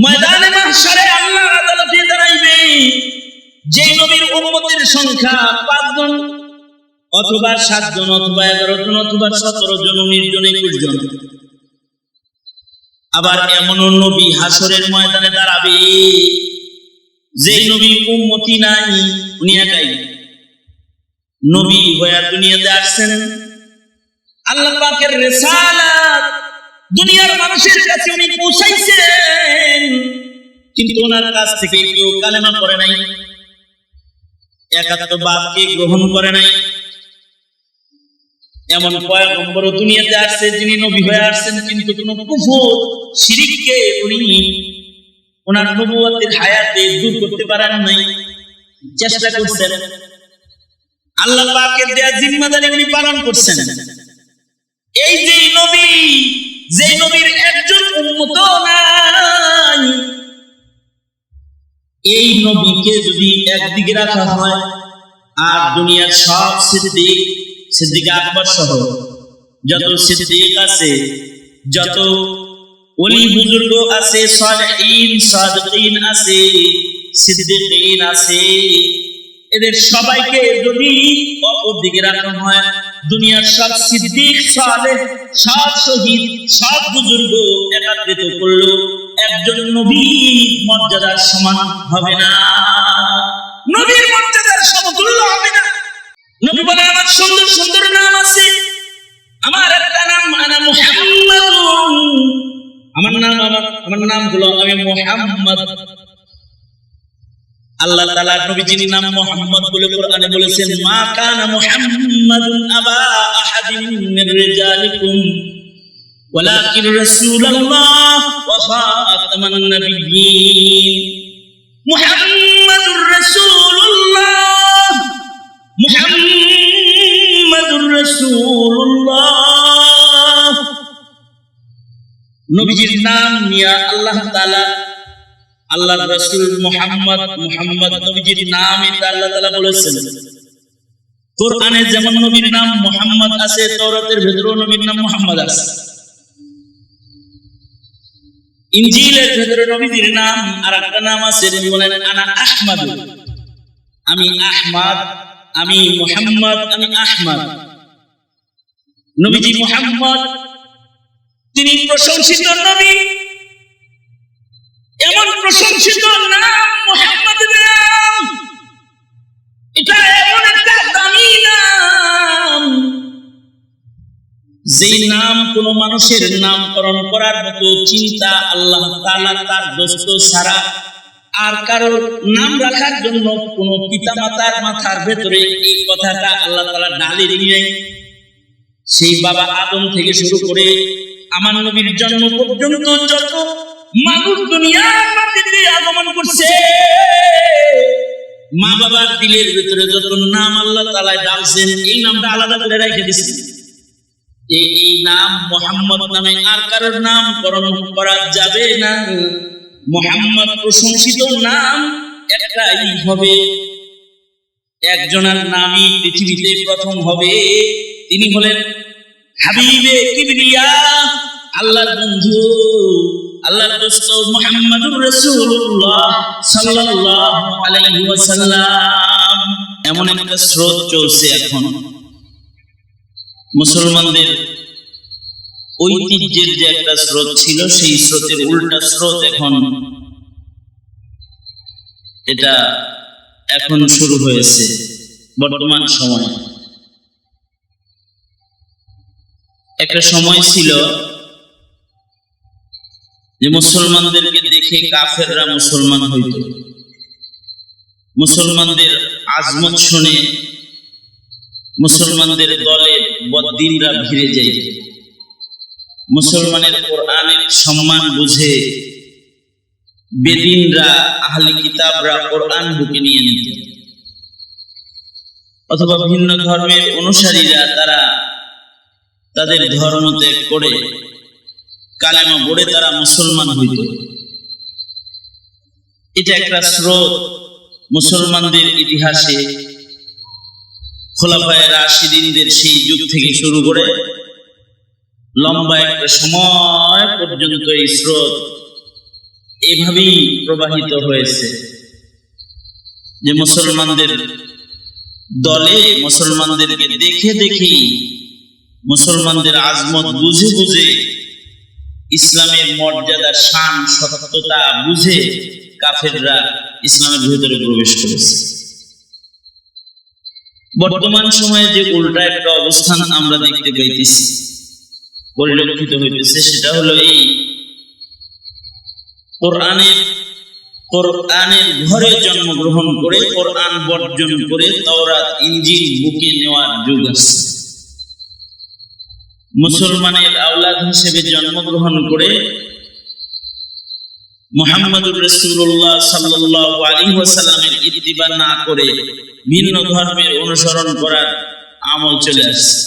ময়দানে মাহশারে আল্লাহর আদালতে দাঁড়াইবে যে নবীর উম্মতের সংখ্যা 5 জন অথবা 7 জন অথবা 11 জন অথবা 17 জন 19 জন 21 জন। আবার এমনও নবী হাসরের ময়দানে দাঁড়াবে যেই নবী উম্মতি নাই, উনি একাই নবী হয়ে দুনিয়াতে আসছেন। আল্লাহ পাকের রিসালাত দুনিয়ার মানুষের কাছে উনি পৌঁছাইছেন, কিন্তু ওনার কাছ থেকে কেউ কালেমা পড়ে নাই, একাত্মবাদকে গ্রহণ করে নাই। এমন পয়গম্বর দুনিয়াতে আসছে যিনি নবী হয়ে আসছেন, কিন্তু কোনো কুফর শিরককে উনি ওনার নবুয়তের হায়াতে দূর করতে পারেন নাই, চেষ্টা করছেন। আল্লাহ পাকের দেয়া জিম্মাদারি উনি পালন করছেন। এই যে নবী, যে নবীর একজন উম্মত নাই, এই নবীকে যদি একদিকে রাখা হয় আর দুনিয়ার সব সিদ্দিক আকবর সহ যত সিদ্দিক আছে, যত ওলি বুজুর্গ আছে, সালেহীন সাদিকিন আছে, সিদ্দিকিন আছে, এদের সবাইকে যদি অপর দিকে রাখা হয়, দুনিয়ার সব সিদ্দিক সালেহ সব শহীদ সব বুজুর্গ একত্রিত করলো একজন নবীর মর্যাদার সমান হবে না, নবীর মর্যাদার সমতুল্য হবে না। নবী বলে আমার সুন্দর সুন্দর নাম আছে, আমার একটা নাম আনা মুহাম্মাদ, আমার নাম হলো আমি মুহাম্মদ। আল্লাহ তাআলা নবীজির নাম মুহাম্মদ বলে কোরআনে বলেছেন, মা কানা মুহাম্মাদুন আবা আহাদিন মির রিজালিকুম ওয়ালাকিন রাসূলুল্লাহ ওয়া খাতামান নাবিয়্যিন। মুহাম্মাদুর রাসূলুল্লাহ, মুহাম্মাদুর রাসূলুল্লাহ। নবীজির নাম নিয়ে আল্লাহ তাআলা আল্লাহর রাসূল মুহাম্মদ নবীজির নাম এটা আল্লাহ তাআলা বলেছেন। কোরআনে যেমন নবীর নাম মুহাম্মদ আছে, তাওরাতের ভিতরেও নবীর নাম মুহাম্মদ আছে। ইনজিলের ভিতরে নবীজির নাম আরেকটা নাম আছে, তিনি বলেন আনা আহমদ, আমি আহমদ, আমি মুহাম্মদ, আমি আহমদ। নবীজি মুহাম্মদ তিনি প্রশংসিত নবী, এমন প্রশংসিত নাম মুহাম্মদের নাম, এটা এমন একটা দামি নাম যেই নাম কোন মানুষের নামকরণ করার মতো চিন্তা আল্লাহ তাআলা তার দোস্ত ছাড়া আর কারোর নাম রাখার জন্য কোন পিতামাতার মাথার ভেতরে এই কথাটা আল্লাহ তাআলা ঢালে দিয়ে, সেই বাবা আদম থেকে শুরু করে আমার নবীর জন্ম পর্যন্ত যত মানুষ দুনিয়ার মাটিতে আগমন করছে, মা বাবার দিলের ভিতরে যত নাম আল্লাহ তাআলা ডালছেন, এই নামটা আলাদা করে রেখে দিয়েছেন। এই নাম মুহাম্মদ নামে আর কারোর নামকরণ করা যাবে না। মুহাম্মদ প্রশংসিত নাম একটাই হবে, একজনের নামই পৃথিবীতে প্রথম হবে, তিনি হলেন হাবিবে কিবরিয়া, আল্লাহর বন্ধু, আল্লাহর দোস্ত মুহাম্মদুর রাসূলুল্লাহ সাল্লাল্লাহু আলাইহি ওয়াসাল্লাম। এমন একটা স্রোত চলছে এখন মুসলমানদের ঐতিহ্যের যে একটা স্রোত ছিল, সেই স্রোতের উল্টা স্রোত এখন শুরু হয়েছে বর্তমান সময়। একটা সময় ছিল যে মুসলমানদেরকে দেখে কাফেররা মুসলমান হইত, মুসলমানদের আজমত শুনে মুসলমানদের দলে বদ্দিনরা ভিড়ে যাইত, মুসলমানের কোরআনের সম্মান বুঝে বেদিনরা আহলে কিতাবরা কোরআন বুকে নিয়ে নিত, অথবা ভিন্ন ধর্মের অনুসারীরা তারা তাদের ধর্ম ত্যাগ করে কালেমা পড়ে তারা মুসলমান হইত। এটা একটা স্রোত মুসলমানদের ইতিহাসে খোলাফায়ে রাশিদিনদের সেই যুগ থেকে শুরু করে লম্বা একটা সময় পর্যন্ত এই স্রোত এভাবেই প্রবাহিত হয়েছে যে মুসলমানদের দলে মুসলমানদেরকে দেখে দেখেই, মুসলমানদের আজমত বুঝে বুঝে, ইসলামের মর্যাদা, শান, সত্যতা বুঝে কাফেররা ইসলামের ভিতরে প্রবেশ করেছে। বর্তমান সময়ে যে উল্টা একটা অবস্থান আমরা দেখতে পাইতেছি, পরিলক্ষিত হইতেছে, সেটা হলো এই কোরআনের ঘরে জন্মগ্রহণ করে কোরআন বর্জন করে তাওরাত ইনজিল বুকে নেওয়ার যুগ আসছে। মুসলমানের আওলাদ হিসেবে জন্মগ্রহণ করে মুহাম্মদুর রাসূলুল্লাহ সাল্লাল্লাহু আলাইহি ওয়াসাল্লামের ইত্তিবা না করে ভিন্ন ধর্মের অনুসরণ করার আমল চলে আসছে।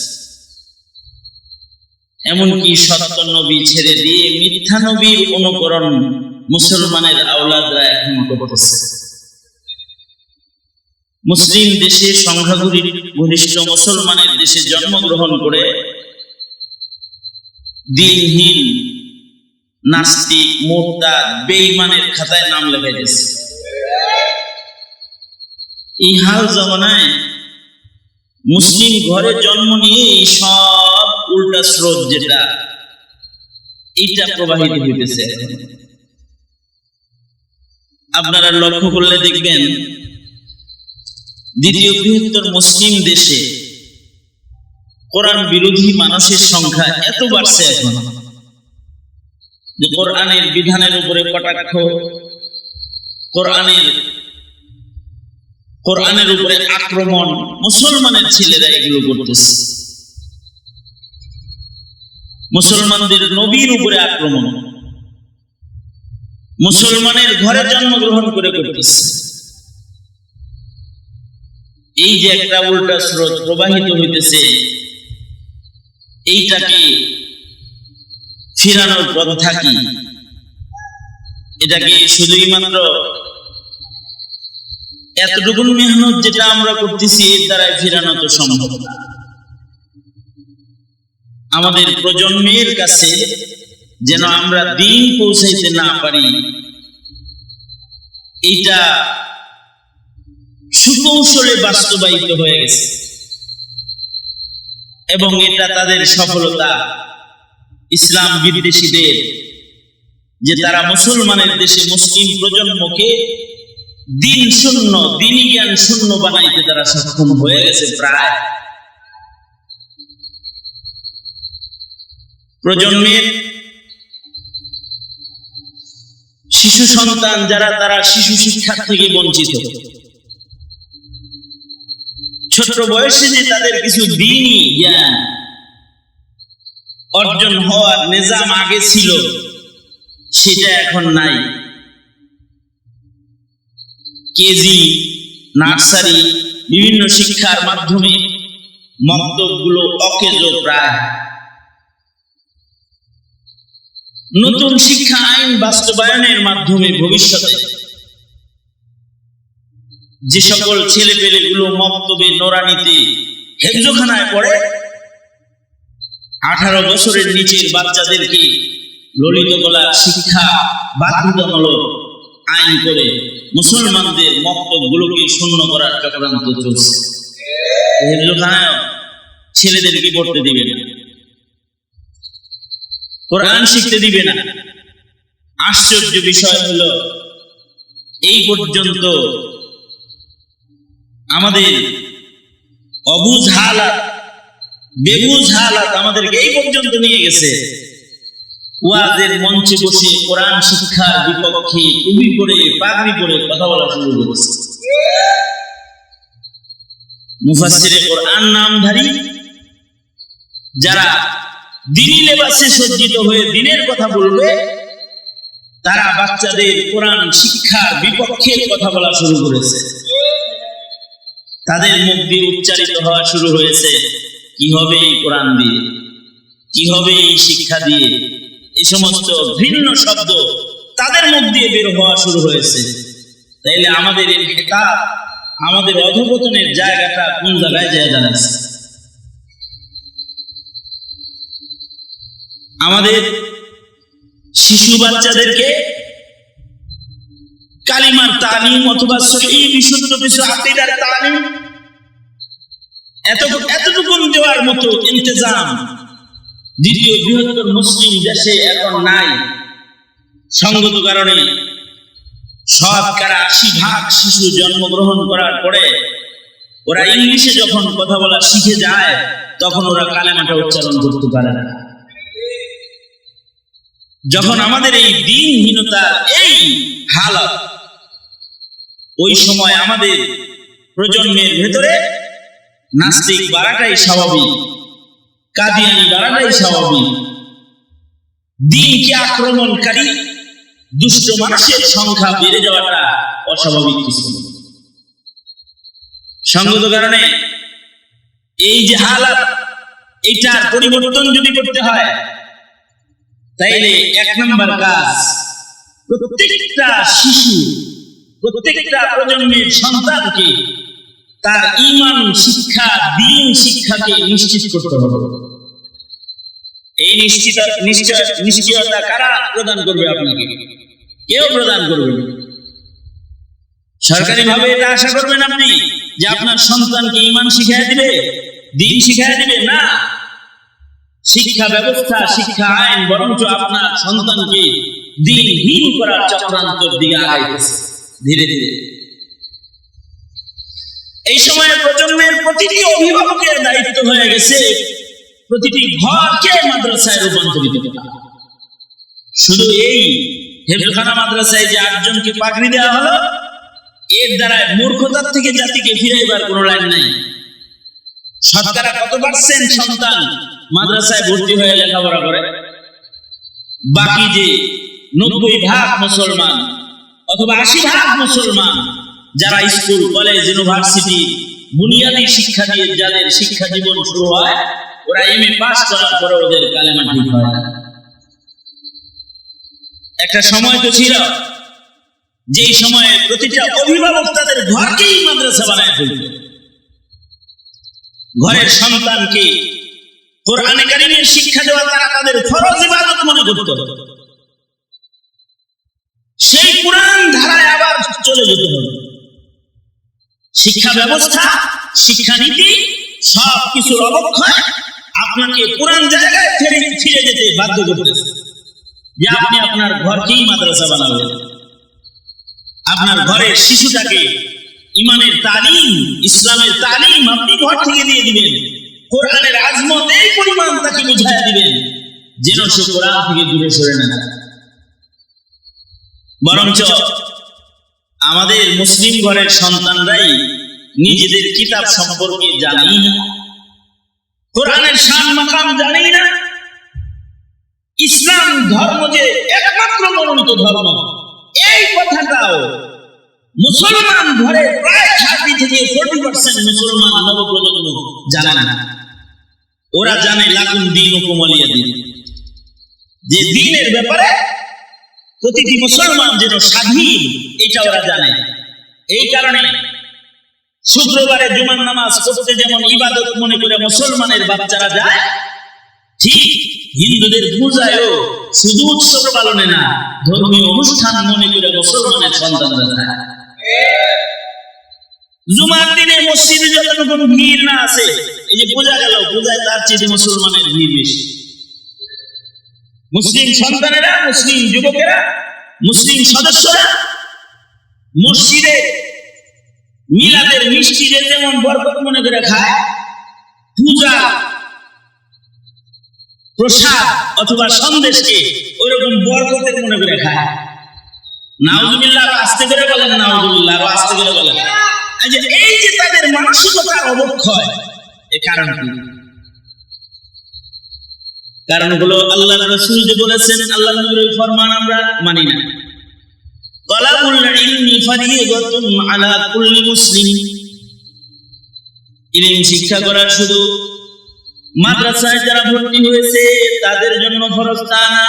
এমনকি সত্য নবী ছেড়ে দিয়ে মিথ্যা নবীর অনুকরণ মুসলমানের আওলাদরা এখন করতেছে। মুসলিম দেশে সংখ্যাগরিষ্ঠ মুসলমানের দেশে জন্মগ্রহণ করে দিনহীন, নাস্তিক, মুরতাদ, বেঈমানের খাতায় নাম লেখাইতেছে। এই হাল জমানায় মুসলিম ঘরে জন্ম নিয়ে এই সব উল্টা স্রোত যেটা, এটা প্রবাহিত হইতেছে। আপনারা লক্ষ্য করলে দেখবেন দ্বিতীয় বৃহত্তর মুসলিম দেশে কোরআন বিরোধী মানুষের সংখ্যা এত বাড়ছে এখন যে কোরআনের বিধানের উপরে কটাক্ষ, কোরআনের উপরে আক্রমণ মুসলমানের ছেলেরা এগুলো করতেছে। মুসলমানদের নবীর উপরে আক্রমণ মুসলমানের ঘরে জন্মগ্রহণ করে করতেছে। এই যে একটা উল্টা স্রোত প্রবাহিত হইতেছে, এইটাকে ফিরানোর পন্থা কি? এটাকে শুধুই মাত্র এতটুকু মেহনত যেটা আমরা করতেছি এর দ্বারাই ফিরানো তো সম্ভব না। আমাদের প্রজন্মের কাছে যেন আমরা দিন পৌঁছাইতে না পারি, এইটা সুকৌশলে বাস্তবায়িত হয়ে গেছে এবং এটা তাদের সফলতা। ইসলাম বিদ্বেষীদের যে তারা মুসলমানের দেশে মুসলিম প্রজন্মকে দিন শূন্য, দিনী জ্ঞান শূন্য বানাইতে তারা সক্ষম হয়ে গেছে। প্রায় প্রজন্মের শিশু সন্তান যারা, তারা শিশু শিক্ষা থেকে বঞ্চিত। ছোট বয়সে যে তাদের কিছু দিনই জ্ঞান অর্জন হওয়ার নিজাম আগে ছিল, সেটা এখন নাই। কেজি, নার্সারি, বিভিন্ন শিক্ষার মাধ্যমে মক্তবগুলো অকেজো প্রায়। নতুন শিক্ষা আইন বাস্তবায়নের মাধ্যমে ভবিষ্যতে যে সকল ছেলে পেলেগুলো মক্তবে নোরানিতে হেফজখানায় পড়ে, 18 বছরের নিচের বাচ্চাদেরকে ললিত কলার শিক্ষা বাধ্যতামূলক আইন করে মুসলমানদের মক্তবগুলোকে শূন্য করার চক্রান্ত চলছে। হেফজখানায় ছেলেদেরকে পড়তে দিবে না, কোরআন শিখতে দিবে না। আশ্চর্য বিষয় হলো, এই পর্যন্ত আমাদের অবুঝ হালাত, বেবুঝ হালাত আমাদেরকে এই পর্যন্ত নিয়ে গেছে। ওয়াজের মঞ্চে বসে কোরআন শিক্ষার বিপক্ষে টুপি পরে, পাগড়ি পরে কথা বলা শুরু করেছে। মুফাসসিরে কোরআন নামধারী যারা দ্বীনি লেবাসে সজ্জিত হয়ে দ্বীনের কথা বলবে, তারা বাচ্চাদের কোরআন শিক্ষার বিপক্ষে কথা বলা শুরু করেছে। তাদের মুখ দিয়ে উচ্চারিত হওয়া শুরু হয়েছে, কি হবে এই কোরআন দিয়ে, কি হবে এই শিক্ষা দিয়ে, এই সমস্ত ভিন্ন শব্দ তাদের মুখ দিয়ে বের হওয়া শুরু হয়েছে। তাইলে আমাদের এই খেতাব, আমাদের অধঃপতনের জায়গাটা কোন জায়গায় যায় দাঁড়াচ্ছে? আমাদের শিশু বাচ্চাদেরকে কালিমার তালিম অথবা সহিহ বিশুদ্ধ কিছু আকীদার তালিম এতটুকু দেওয়ার মতো ইন্তজাম দ্বিতীয় বৃহত্তর মুসলিম দেশে এখন নাই। সঙ্গত কারণে শতকরা 80% শিশু জন্মগ্রহণ করার পরে ওরা ইংলিশে যখন কথা বলা শিখে যায় তখন ওরা কালেমাটা উচ্চারণ করতে পারে না। যখন আমাদের এই দ্বীনহীনতার এই হালত, ওই সময় আমাদের প্রজন্মের ভেতরে নাস্তিক বাড়াটাই স্বাভাবিক, কাদিয়ানি বাড়াটাই স্বাভাবিক, দ্বীনকে আক্রমণকারী দুষ্ট মানুষের সংখ্যা বেড়ে যাওয়াটা অস্বাভাবিক কিছু। সঙ্গত কারণে এই যে হালাত, এইটার পরিবর্তন যদি করতে হয় তাইলে 1 নম্বর কাজ, প্রত্যেকটা শিশু, প্রত্যেকটা প্রজন্মের সন্তানকে তার ঈমান শিক্ষা, দ্বীন শিক্ষাকে নিশ্চিত করতে হবে। এই নিশ্চয়তা কারা প্রদান করবে আপনাকে? কেউ প্রদান করবে না। সরকারি ভাবে এটা আশা করবেন আপনি যে আপনার সন্তানকে ঈমান শিখায় দিবে, দ্বীন শিখায় দিবে? না। শিক্ষা ব্যবস্থা, শিক্ষা আইন বরঞ্চ আপনার সন্তানকে দ্বীনহীন করার চক্রান্তের দিকে আগাইতেছে ধীরে ধীরে। এই সময় প্রজন্মের প্রতিটি অভিভাবকের দায়িত্ব হয়ে গেছে প্রতিটি ঘরকে মাদ্রাসায় রূপান্তরিত করা। শুধু এই হেফজখানা মাদ্রাসায় যে 8 জনকে পাগড়ি দেওয়া হলো, এর দ্বারা মূর্খতার থেকে জাতিকে ফিরাইবার কোনো লাইন নাই। শতকরা কত % সন্তান মাদ্রাসায় ভর্তি হয়ে লেখাপড়া করে? বাকি যে 90% মুসলমান অথবা 80% মুসলমান যারা স্কুল, কলেজ, ইউনিভার্সিটি বুনিয়াদী শিক্ষা দিয়ে যাদের শিক্ষা জীবন শুরু হয়, ওরা MA পাস করার পরে ওদের কালেমা ঠিক হয় না। একটা সময় তো ছিল যেই সময়ে প্রতিটা অভিভাবক তাদের ঘরকেই মাদ্রাসা বানায় ফেলত। ঘরের সন্তানকে কোরআনে কারীমের শিক্ষা দেওয়া তারা তাদের ফরজ ইবাদত মনে করত। সেই কোরআন ধারায় আবার চলে যেতে হবে। শিক্ষা ব্যবস্থা, শিক্ষানীতি সবকিছুর অবক্ষয় আপনাকে কোরআন জায়গায় ফিরে যেতে বাধ্য করতেছে যে আপনি আপনার ঘরকেই মাদ্রাসা বানাবেন। আপনার ঘরের শিশুটাকে ইমানের তালিম, ইসলামের তালিম আপনি ঘর থেকে দিয়ে দিবেন। কোরআনের আজমত এই পরিমাণ তাকে বুঝাইয়া দিবেন যেন সে কোরআন থেকে দূরে সরে না যায়। বরঞ্চ আমাদের মুসলিম ঘরের সন্তানরাই নিজেদের কিতাব সম্পর্কে জানেই না, কোরআনের শান মাকাম জানেই না। ইসলাম ধর্ম যে একমাত্র মনোনীত ধর্ম, এই কথাটাও মুসলমান ঘরে প্রায় 30 থেকে 40% মুসলমান নবপ্রজন্ম জানে না। ওরা জানে লাকুম দীনুকুম ওয়ালিয়া দীন, যে দ্বীনের ব্যাপারে প্রতিটি মুসলমান যেন স্বাধীন, এটা ওরা জানে। এই কারণে শুক্রবারে জুমার নামাজ পড়তে যেমন ইবাদত মনে করে মুসলমানের বাচ্চারা যায়, ঠিক হিন্দুদের পূজায়ও শুধু উৎসব পালনে না, ধর্মীয় অনুষ্ঠান মনে করে মুসলমানের সন্তানরা যায়। জুমার দিনে মসজিদে যতটুকু ভিড় না আছে, এই যে পূজা গেল, পূজায় তার চেয়ে মুসলমানের ভিড় বেশি। মুসলিম সন্তানেরা, মুসলিম যুবকেরা, মুসলিম সদস্যরা মসজিদে মিলাদের মিষ্টি যেমন বরকত মনে করে খায়, পূজা প্রসাদ অথবা সন্দেশকে ওইরকম বরকতের মনে করে খায়। নাউজুবিল্লাহ, আস্তে করে বলেন নাউজুবিল্লাহ, আস্তে করে বলেন। এই যে তাদের মানসিকতার অবক্ষয়, এর কারণ কি? কারণগুলো আল্লাহর রাসূল যে বলেছেন, আল্লাহর নবীর ফরমান আমরা মানি না। তালাবুল ইলমি ফারিদাতুন আলা কুল্লি মুসলিম। ইলম শিক্ষা করা শুধু মাদ্রাসায় যারা ভর্তি হয়েছে তাদের জন্য ফরজ তা না।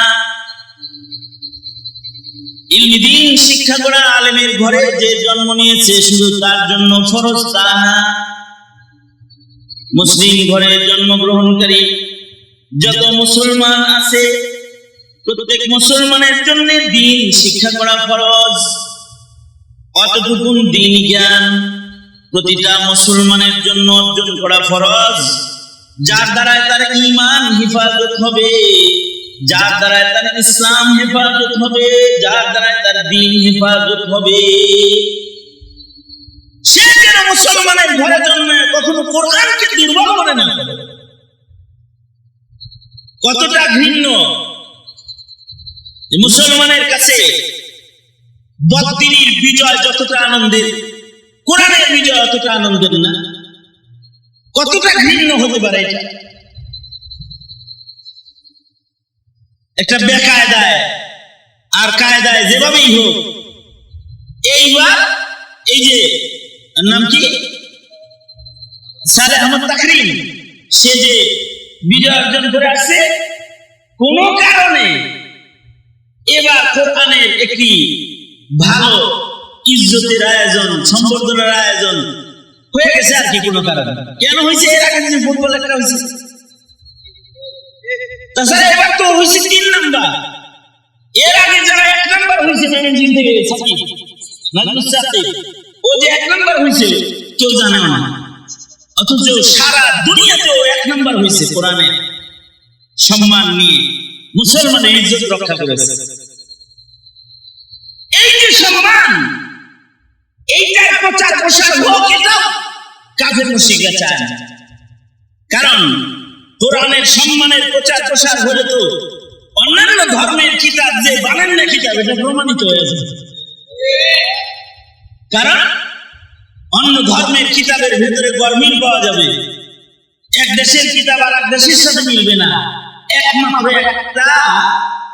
ইলমি দ্বীন শিক্ষা করা আলেমের ঘরে যে জন্ম নিয়েছে শুধু তার জন্য ফরজ তা না। মুসলিম ঘরে জন্মগ্রহণকারী যত মুসলমান আছে প্রত্যেক মুসলমানের জন্য দ্বীন শিক্ষা করা ফরজ। অতটুকুন দ্বীন জ্ঞান প্রতিটা মুসলমানের জন্য অর্জন করা ফরজ, যার দ্বারা তার ঈমান হেফাজত হবে, যার দ্বারা তার ইসলাম হেফাজত হবে, যার দ্বারা তার দ্বীন হেফাজত হবে। সে যেন মুসলমানের ঘরে জন্মে কখনো কোরআনকে দুর্বল মনে না করে। কতটা ঘৃণ্য মুসলমানের কাছে বদদিনীর বিজয় যতটা আনন্দের, কোরআনের বিজয় অতটা আনন্দের না। কতটা ঘৃণ্য হতে পারে এটা? একটা বেকায়দায় আর কায়দায় যেভাবেই হোক, এইবার এই যে নাম কি সালে আহমদ তাকরিম, সে যে বিজয় অর্জন করে আসছে, কোন কারণে এবার কোরআনের একটি ভালো ইজ্জতের আয়োজন, সম্বর্ধনার আয়োজন হয়ে গেছে আর কি। কোনো কারণে কেন হয়েছে? এর আগে যে ফুটবল একটা হয়েছে, তাছাড়া এবার তো হয়েছে 3 নাম্বার। এর আগে যারা 1 নাম্বার হয়েছে ময়মনসিংহ থেকে সাকিব নাজমুস সাকিব, ও যে 1 নাম্বার হয়েছে কেউ জানে না, অথচ সারা দুনিয়াতেও 1 নাম্বার হয়েছে কোরআনের সম্মান নিয়ে, মুসলমানের ইজ্জত রক্ষা করেছে। এই যে সম্মান, এইটার প্রচার প্রসার হোক, এটা কাফের মুশরিকরা চায় না। কারণ কোরআনের সম্মানের প্রচার প্রসার হলে তো অন্যান্য ধর্মের কিতাব যে বানান না কিতাব, এটা প্রমাণিত হয়ে যাবে। কারণ অন্য ধর্মের কিতাবের ভিতরে গরমিল পাওয়া যাবে, এক দেশের কিতাব আর এক দেশের সাথে মিলবে না। একমাত্র একটা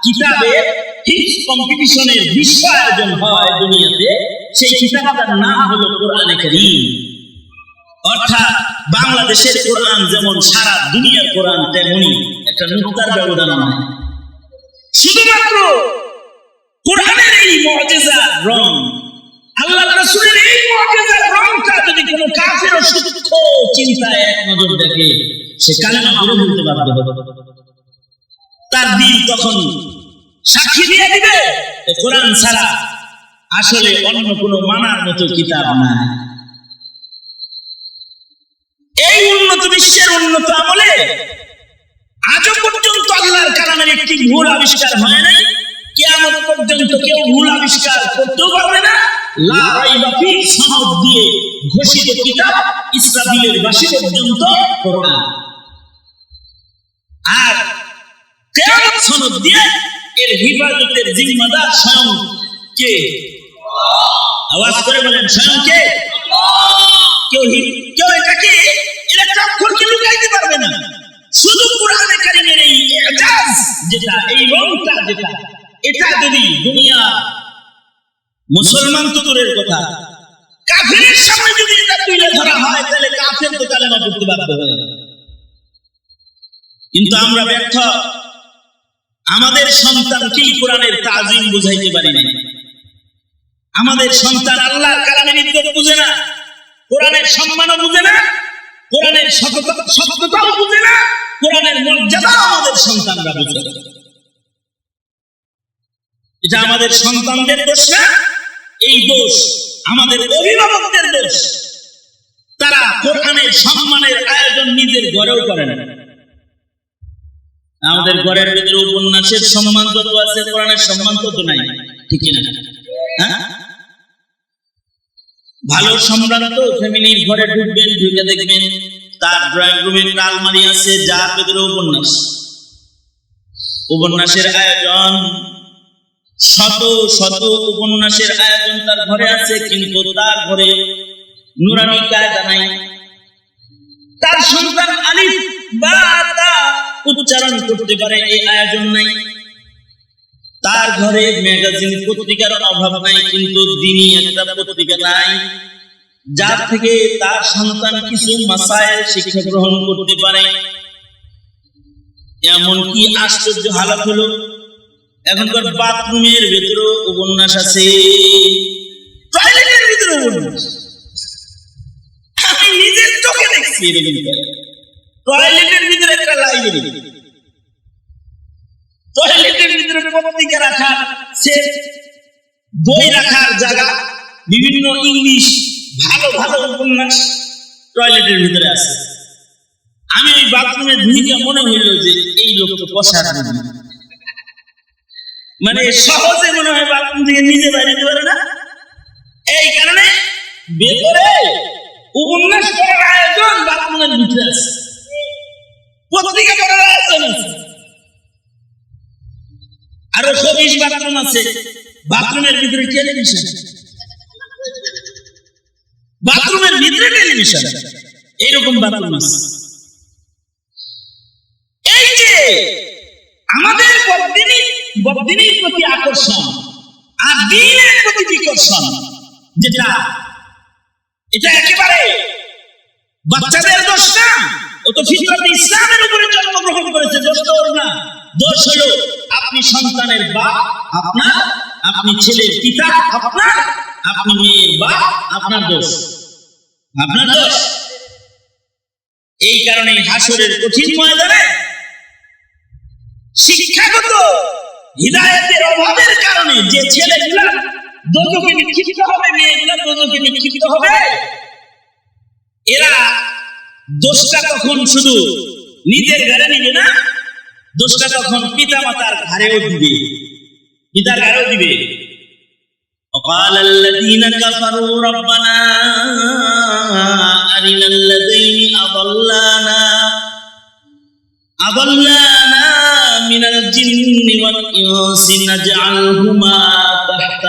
কিতাবের হিফজ কম্পিটিশনের বিশ্ব আয়োজন হয় দুনিয়াতে, সেই কিতাবটার নাম হলো কোরআনে কারীম। অর্থাৎ বাংলাদেশের কোরআন যেমন সারা দুনিয়ার কোরআন, তেমনি একটা নুক্তার ব্যবধান নাই। শুধুমাত্র কোরআনের এই মুআজিজার রং, আল্লাহ রাসূলের এই মুআজিজার রংটা যদি কোনো কাফের সূক্ষ্ম চিন্তায় এক নজর দেখে, সে কালেমা পড়ে বলতে বাধ্য হবে। তার দিল তখন সাক্ষী দিয়ে দিবে কোরআন ছাড়া আসলে অন্য কোনো মানার মতো কিতাব নাই। এই উন্নত বিশ্বের উন্নত আমলে আজও পর্যন্ত আল্লাহর কালামের একটি ভুল আবিষ্কার হয় নাই, কিয়ামত পর্যন্ত কেউ ভুল আবিষ্কার করতেও পারবে না। লা রাইবা ফি সনদ দিয়ে ঘোষিত কিতাব, ইসরাফিলের বাঁশি পর্যন্ত কোরআন। আর কিয়ামত সনদ দিয়ে এর হিফাজতের জিম্মাদার স্বয়ং কে? আওয়াজ করে বলেন, স্বয়ং কে? কেউ এটাকে একটা অক্ষরকে লুকাইতে পারবে না। শুধু কোরআনে কারীমের এই ইজাজ যেটা, এই রংটা যেটা, এটা যদি দুনিয়া মুসলমান তো দূরের কথা, কাফেরের সামনে যদি এটা তুলে ধরা হয়, তাহলে কাফের তো কালেমা পড়তে বাধ্য হবে। কিন্তু আমরা ব্যর্থ, আমাদের সন্তানকেই কোরআনের তাজিম বুঝাইতে পারি না। আমাদের সন্তান আল্লাহর কালামের ইজ্জত বুঝে না, কোরআনের সম্মানও বুঝে না, কোরআনের সত্যতাও বুঝে না, কোরআনের মর্যাদাও আমাদের সন্তানরা বুঝে না। এটা আমাদের সন্তানদের দোষ না, এই দোষ আমাদের অভিভাবকদের দোষ। তারা কোরআনের সম্মানের আয়োজন নিজের ঘরেও করে না। আমাদের ঘরের ভিতরে উপন্যাসের সম্মান যত আছে, কোরআনের সম্মান তত নাই, ঠিক না? হ্যাঁ, ভালো সম্ভ্রান্ত ফ্যামিলির ঘরে ঢুকবেন, ঢুকে দেখবেন তার ড্রয়িং রুমে একটা আলমারি আছে, যার ভিতরে উপন্যাসের আয়োজন, শত শত উপন্যাসের আয়োজন তার ঘরে আছে, কিন্তু তার ঘরে নুরানি কায়দা নাই। তার সন্তান আলিফ বা তা উচ্চারণ করতে পারে, এই আয়োজন নাই। তার ঘরে ম্যাগাজিন পত্রিকার অভাব নাই, কিন্তু দিনী একটা পত্রিকা নাই, যার থেকে তার সন্তান কিছু মাসায়েল শিক্ষা গ্রহণ করতে পারে। এমন কি আশ্চর্য হালাত হলো, এখনকার বাথরুমের ভেতরে উপন্যাস আছে, টয়লেটের ভিতরে উপন্যাস। আমি নিজের চোখে দেখছি এরকম টয়লেটের ভিতরে একটা লাইব্রেরি, টয়লেটের ভিতরে পত্রিকা রাখার, সে বই রাখার জায়গা, বিভিন্ন ইংলিশ ভালো ভালো উপন্যাস টয়লেটের ভিতরে আছে। আমি ওই বাথরুমে ঢুকে মনে হইল যে এই লোক তো কষার রোগী। মানে সহজে মনে হয় বাথরুম থেকে নিজে বাইরে যেতে পারে না, এই কারণে ভেতরে উপন্যাস পড়ার আয়োজন বাথরুমের ভিতরে আছে, পত্রিকা পড়ার আয়োজন আছে, আরো 24 বাথরুম আছে, বাথরুমের ভিতরে টেলিভিশন, বাথরুমের ভিতরে টেলিভিশন, এইরকম বাথরুম আছে। এই যে আমাদের বদিনীর প্রতি আকর্ষণ আর দ্বীনের প্রতি বিকর্ষণ, যেটা এটা একেবারে বাচ্চাদের দোষ না, ও তো ফিতরাতে ইসলামের উপরে জন্মগ্রহণ করেছে, দোষ তো ওর না। দোষ হলো আপনি সন্তানের বাপ আপনার, আপনি ছেলের পিতা আপনার, আপনি মেয়ের বাপ আপনার, দোষ আপনার দোষ। এই কারণে হাসরের কঠিন ময়দানে শিক্ষাগত হিদায়াতের অভাবের কারণে যে ছেলেগুলা দোজখে নিক্ষিপ্ত হবে, মেয়েগুলা দোজখে নিক্ষিপ্ত হবে, এরা দোষটা তখন শুধু নিজের ঘরে নিবে না, দোষটা তখন পিতা মাতার ঘরেও দিবে, পিতার ঘরেও দিবে। وقال الذين كفروا ربنا أرنا الذين أضلانا من الجن والإنس نجعلهما تحت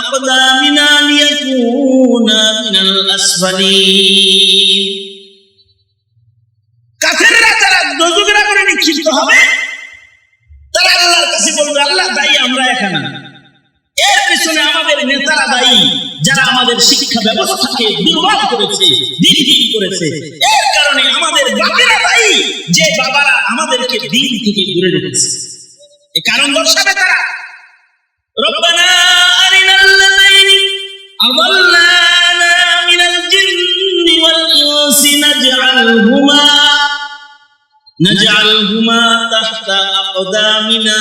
أقدامنا ليكونا من الأسفلين। কাফেররা তারা দোজখের আগুনে নিক্ষিপ্ত হবে, তারা আল্লাহর কাছে বলবে আল্লাহ দায়ী আমরা এখানে, এর পিছনে আমাদের নেতারা দায়ী যারা আমাদের শিক্ষা ব্যবস্থাকে দুর্বল করেছে, দিনহীন করেছে, এর কারণে আমাদের বাপেরা দায়ী যে বাবারা আমাদেরকে দিন থেকে দূরে রেখেছে, এই কারণ দর্শাবে তারা। রব্বানা আরিনাল্লাযীনি আযাল্লানা মিনাল জিন্নি ওয়াল ইনসি নাজআলহুমা তাহতা আকদামিনা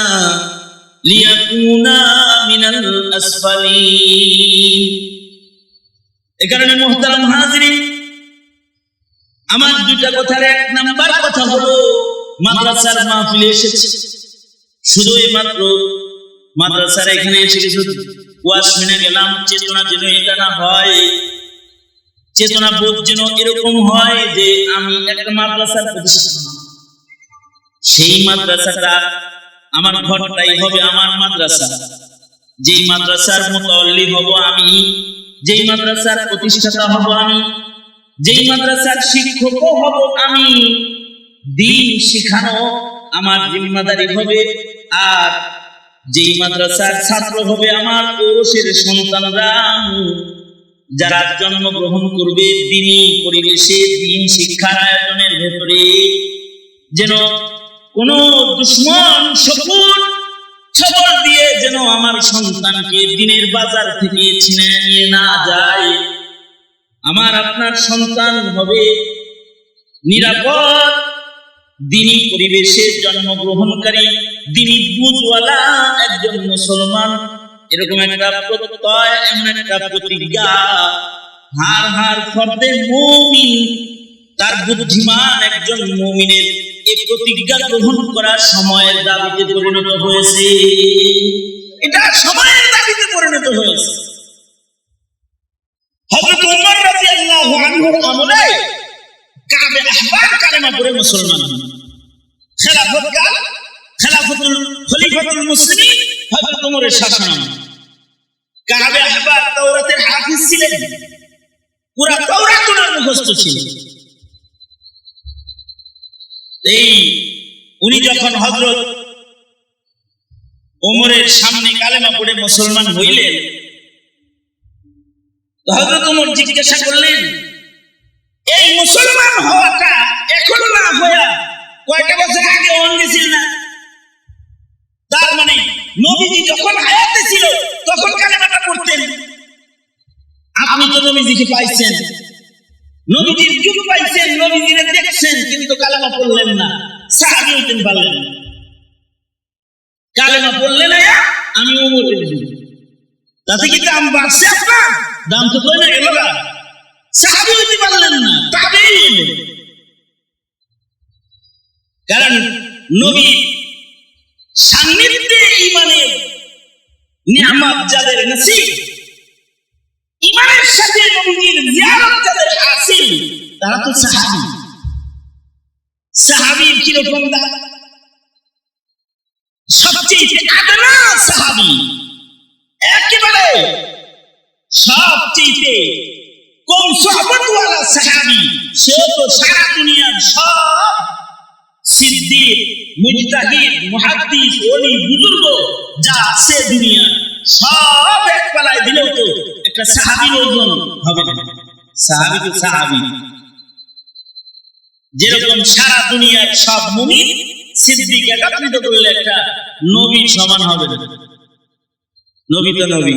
লিয়াকুনা মিনাল আসফালিন। এই কারণে মুহতারাম হাজিরিন, আমার দুইটা কথার এক নাম্বার কথা হলো মাদ্রাসার মাহফিলে এসেছে, শুধু এই মাত্র মাদ্রাসার এখানে এসে কিছু ওয়াজ শুনে গেলাম, চেতনা যেন এটা না হয়, চেতনা বোধ যেন এরকম হয় যে আমি একটা মাদ্রাসার প্রতিষ্ঠাতা, সেই মাদ্রাসাটা আমার ঘরটাই হবে আমার মাদ্রাসা, যেই মাদ্রাসার মুতাল্লি হব আমি, যেই মাদ্রাসার প্রতিষ্ঠাতা হব আমি, যেই মাদ্রাসার শিক্ষক হব আমি, দ্বীন শিখানো আমার জিম্মাদারি হবে, আর যেই মাদ্রাসার ছাত্র হবে আমার ঔরসের সন্তানরা, যারা জন্মগ্রহণ করবে দ্বীনি পরিবেশে, দ্বীন শিক্ষার আয়োজনের ভেতরে, যেন কোন দুশমন ছবল দিয়ে যেন আমার সন্তানকে দ্বীনের বাজার থেকে ছিনে নিয়ে না যায়। আমার আপনার সন্তান হবে নিরাপদ দ্বীনি পরিবেশে জন্মগ্রহণকারী, দ্বীনি বুঝওয়ালা একজন মুসলমান, এরকম একটা প্রত্যয়, এমন একটা প্রতিজ্ঞা হার ফর্দে মুমিন, তার বুদ্ধিমান একজন মুমিনের এই প্রতিজ্ঞা গ্রহণ করার সময়ের দাবিতে পরিণত হয়েছে, এটা সময়ের দাবিতে পরিণত হয়েছে। হযরত ওমর রাদিয়াল্লাহু আনহুর আমলে কাবে আহবার কালেমা পড়ে মুসলমান হন। খলিফাতুল মুসলিমিন হযরত ওমরের শাসনামলে কাবে আহবার তাওরাতের হাফিজ ছিলেন, পুরা তাওরাত ওনার মুখস্থ ছিল। এই উনি যখন হযরত ওমরের সামনে কালেমা পড়ে মুসলমান হইলেন, হযরত ওমর জিজ্ঞাসা করলেন, এই মুসলমান হওয়াটা এখন না হইয়া কয়টা বছর আগে অন্য ছিল না? তার মানে নবীজি যখন হায়াতে ছিল তখন কালেমাটা পড়তেন, আপনি তো নবীজিকে পাইছেন, নবীজির যুগ পাইছেন, নবীজিকে দেখছেন, কিন্তু কালেমা পড়লেন না, সাহাবী হইতেন পারলেন না। কালেমা পড়লেন না, তাতে কি দাম বাড়ছে? আপনার দাম তো কমে গেল না। সাহাবী হতে পারলেন না, তাবেঈ হলেন। কারণ নবী সান্নিধ্যে ঈমানের নিয়ামত যাদের নসিব, ঈমানের সাথে নবীর জিয়ারত যাদের হাসিল, তারা তো সাহাবী। সাহাবীর কিরকম দাম? সবচেয়ে আদনা সাহাবী, একেবারে সবচেয়ে কম সোহবতওয়ালা সাহাবী, সে তো সারা দুনিয়ার সব সিদ্দিক, মুজতাহিদ, মুহাদ্দিস, ওলি, বুজুর্গ যা আছে দুনিয়া সব এক পালায় দিলেও তো একটা সাহাবীর ওজন হবে না। সাহাবী তো সাহাবী। যেরকম সারা দুনিয়ার সব মুমিন সিদ্দিক একত্রিত করলে একটা নবীর সমান হবে না। নবী তো নবী।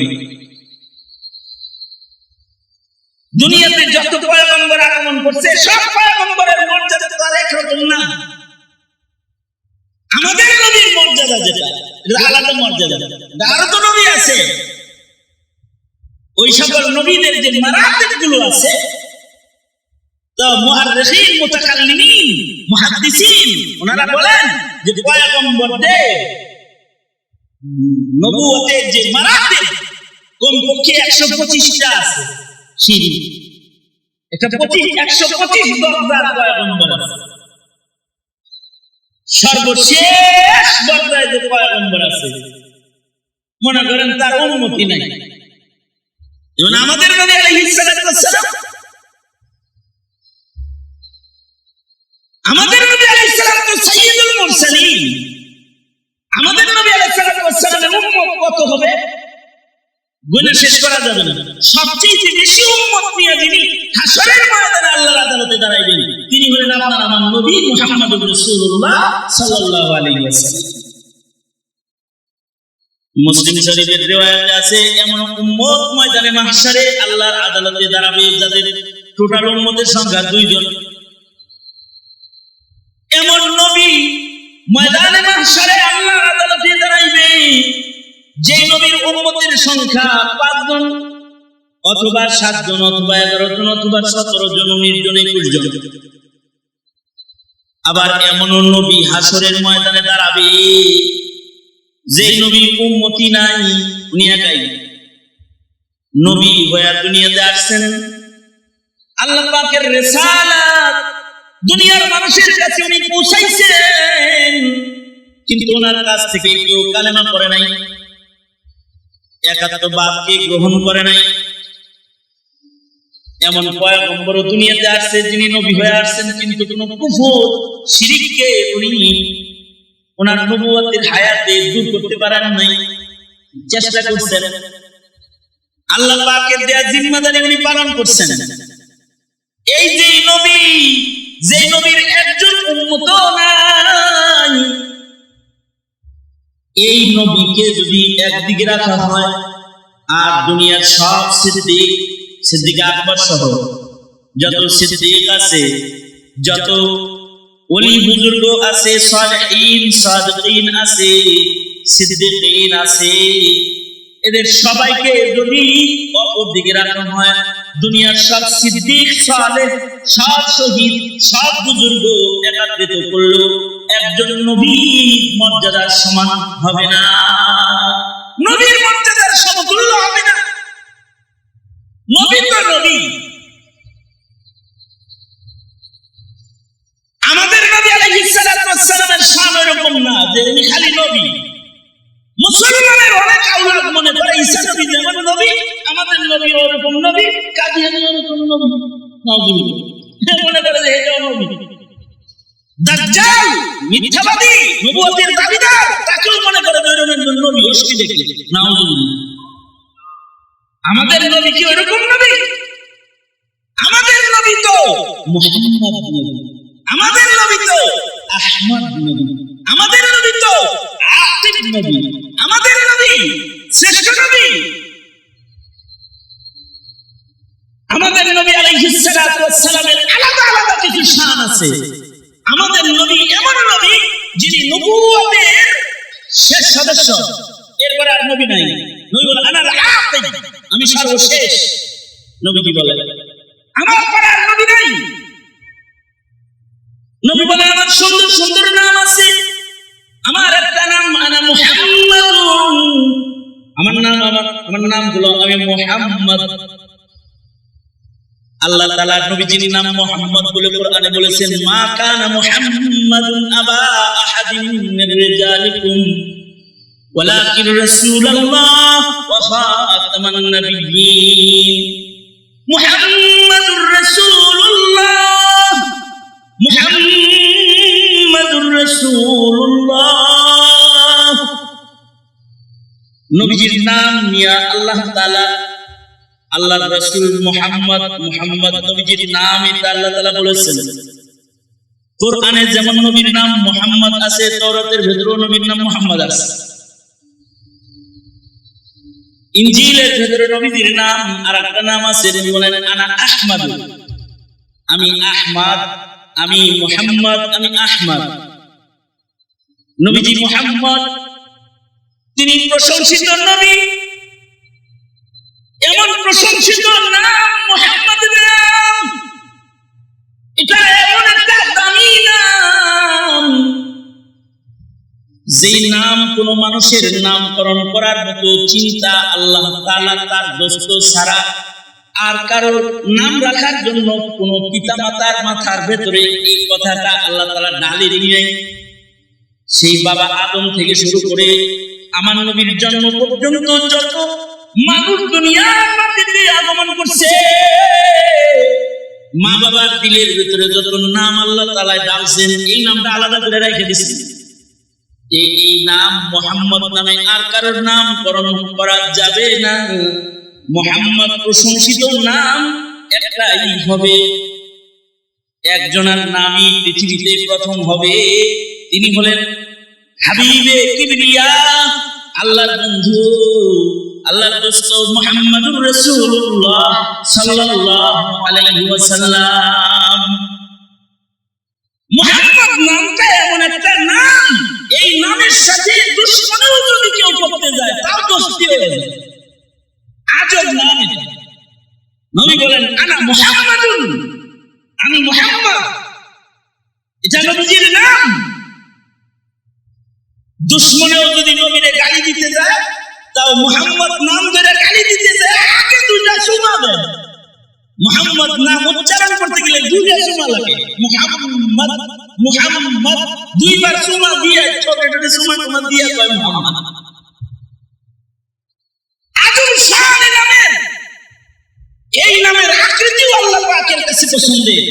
দুনিয়াতে যত পয়গম্বর আগমন করছে সব পয়গম্বরের মর্যাদা তো আর একরকম না। আমাদের নবীর মর্যাদা যেটা, এটা আলাদা মর্যাদা। আরো তো নবী আছে, ওই সকল নবীদের যে মারাতিব গুলো আছে, তো মুহাদ্দিসিন, মুতাকাল্লিমিন, মুহাদ্দিসিন ওনারা বলেন যে পয়গম্বরদের নবুয়তের যে মারাতিব কমপক্ষে 125টা আছে সিঁড়ি। এটা 125 দরজার পয়গম্বর আছে। সর্বশেষ দরজায় যে পয়গম্বর আছে, মনে করেন তার অনুমতি নাই। যেমন আমাদের নবী আলাইহিস সালাম, আমাদের নবী আলাইহিস সালাম তো সাইয়্যিদুল মুরসালিন। আমাদের নবী আলাইহিস সালামের উম্মত কত হবে গুণে শেষ করা যাবে না। সবচেয়ে বেশি উম্মত নিয়ে যিনি হাশরের ময়দানে আল্লাহর আদালতে দাঁড়াইবেন, তিনি হলেন আপনার আমার নবী মুহাম্মদুর রাসূলুল্লাহ সাল্লাল্লাহু আলাইহি ওয়াসাল্লাম। মুসলিম শরীফের রিওয়ায়াতে আছে, এমন উম্মত ময়দানে মাহশারে আল্লাহর আদালতে দাঁড়াবে যাদের টোটাল উম্মতের সংখ্যা 2 জন। এমন নবী ময়দানে মাহশারে আল্লাহর আদালতে দাঁড়াইবে যে নবীর উম্মতের সংখ্যা 5 জন অথবা 7 জন অথবা 11 জন অথবা 17 জন, 19 জন, 21 জন। আবার এমন নবী হাশরের ময়দানে দাঁড়াবে যে নবীর উম্মতি নাই, উনি একাই নবী হয়ে দুনিয়াতে আসছেন। আল্লাহ পাকের রিসালাত দুনিয়ার মানুষের কাছে উনি পৌঁছাইছেন, কিন্তু ওনার কাছ থেকে কেউ কালেমা পড়ে নাই, একাত্মবাদকে গ্রহণ করে নাই। এমন পয়গম্বর দুনিয়াতে আসছে যিনি নবী হয়ে আসছেন, কিন্তু কোনো কুফর শিরককে উনি ওনার নবুয়তের হায়াতে দূর করতে পারেন নাই, চেষ্টা করছেন। আল্লাহ পাকের দেয়া জিম্মাদারি উনি পালন করছেন। এই যে নবী, যে নবীর একজন উম্মত নাই, এই নবীকে যদি একদিকে রাখা হয় আর দুনিয়ার সব সিদ্দিক আকবর সহ যত সিদ্দিক আছে, যত ওলি বুজুর্গ আছে, সালেহীন সাদিকিন আছে, সিদ্দিকিন আছে, এদের সবাইকে যদি অপর দিকে রাখা হয়, দুনিয়ার সব সিদ্দিক, সালেহ, সব শহীদ, সব বুজুর্গ একত্রিত করলো একজন নবীর মর্যাদার সমান হবে না, নবীর মর্যাদার সমতুল্য হবে না। নবী তো নবী। আমাদের নবী আলাইহিস সালামের শান এরকম না যে উনি খালি নবী। মুসলমানের অনেক আওলাদ মনে করে ঈসা নবী যেমন নবী, আমাদের নবী ওরকম নবী, কাদিয়ানী ওরকম নবী, নাউজুবিল্লাহ মনে করে যে এটাও নবী। দাজ্জাল মিথ্যাবাদী, নবুয়তের দাবিদার, তাকেও মনে করে যে ওরকম নবী, অস্তি দেখলে নাউজুবিল্লাহ। আমাদের নবী কি ওরকম নবী? আমাদের নবী তো মুহাম্মদ নবী, আমাদের নবী তো আহমদ নবী, আমাদের নবী তো আতিক নবী, আমাদের নবী শ্রেষ্ঠ নবী। আমাদের নবী আলাইহিস সালাতু ওয়াস সালামের আলাদা আলাদা কিছু শান আছে। আমাদের নবী এমন নবী যিনি নবুয়তের শেষ সদস্য। এরপরে আর নবী নাই। নবী বলে আনাল আখির, আমি সর্বশেষ। নবীজি বলে আমার পরে আর নবী নাই। নবী বলে আমার সুন্দর সুন্দর নাম আছে, আমার একটা নাম আনা মুহাম্মাদুন, আমার নাম হলো আমি মুহাম্মদ। আল্লাহ তাআলা নবীজির নাম মুহাম্মদ বলে কোরআনে বলেছেন, মা কানা মুহাম্মাদুন আবা আহাদিন মির রিজালিকুম ওয়ালাকিন রাসূলুল্লাহ ওয়া খাতামান নাবিয়্যিন। মুহাম্মাদুর রাসূলুল্লাহ, মুহাম্মাদুর রাসূলুল্লাহ। নবীজির নাম নিয়ে আল্লাহ তাআলা আল্লাহর রাসূল মুহাম্মদ নবীজির নাম এটা আল্লাহ তাআলা বলেছেন। কোরআনে যেমন নবীর নাম মুহাম্মদ আছে, তাওরাতের ভেতরেও নবীর নাম মুহাম্মদ আছে। ইনজিলের ভেতরে নবীজির নাম আরেকটা নাম আছে, তিনি বলেন আনা আহমদ, আমি আহমদ, আমি মুহাম্মদ, আমি আহমদ। নবীজি মুহাম্মদ তিনি প্রশংসিত নবী, এমন প্রশংসিত নাম মুহাম্মদের নাম, এটা এমন একটা দামি নাম, যেই নাম কোন মানুষের নামকরণ করার মতো চিন্তা আল্লাহ তাআলা তার দোস্ত ছাড়া আর কারোর নাম রাখার জন্য কোন পিতামাতার মাথার ভেতরে এই কথাটা আল্লাহ তাআলা ঢালি দিলেন। সেই বাবা আদম থেকে শুরু করে আমার নবীর জন্ম পর্যন্ত যত মানুষ দুনিয়ার মাটিতে আগমন করছে, মা বাবার দিলের ভিতরে যত নাম আল্লাহ তাআলা ডালছেন, এই নামটা আলাদা করে রেখে দিয়েছেন। এই নাম মুহাম্মদ নামে আর কারোর নামকরণ করা যাবে না। মুহাম্মদ প্রশংসিত নাম একটাই হবে, একজনের নামই পৃথিবীতে প্রথম হবে, তিনি হলেন হাবিবে কিবরিয়া, আল্লাহর বন্ধু, আল্লাহর দোস্ত মুহাম্মাদুর রাসূলুল্লাহ সাল্লাল্লাহু আলাইহি ওয়াসাল্লাম। মুহাম্মদ নামটা এমন একটা নাম, এই নামের সাথে দুশমনও যদি কেউ করতে যায় তাও দোস্তি হয়ে যায়। আজব নাম এটা। নবী বলেন আনা মুহাম্মাদুন, আমি মুহাম্মদ, এটা নবীজির নাম। দুশমনেও যদি নবীরে গালি দিতে যায় তাও মুহাম্মদ নাম ধরে গালি দিতে যায়, আগে দুইটা সুমা দেয়। মুহাম্মদ নাম উচ্চারণ করতে গেলে দুইটা সুমা লাগে। মুহাম্মদ মুহাম্মদ দুইবার সুমা দিয়ে ছোট ছোট সুমা তোমার দিয়ে কয় মুহাম্মদ। আজম শান নামের, এই নামের আকৃতিও আল্লাহ পাকের কাছে পছন্দের,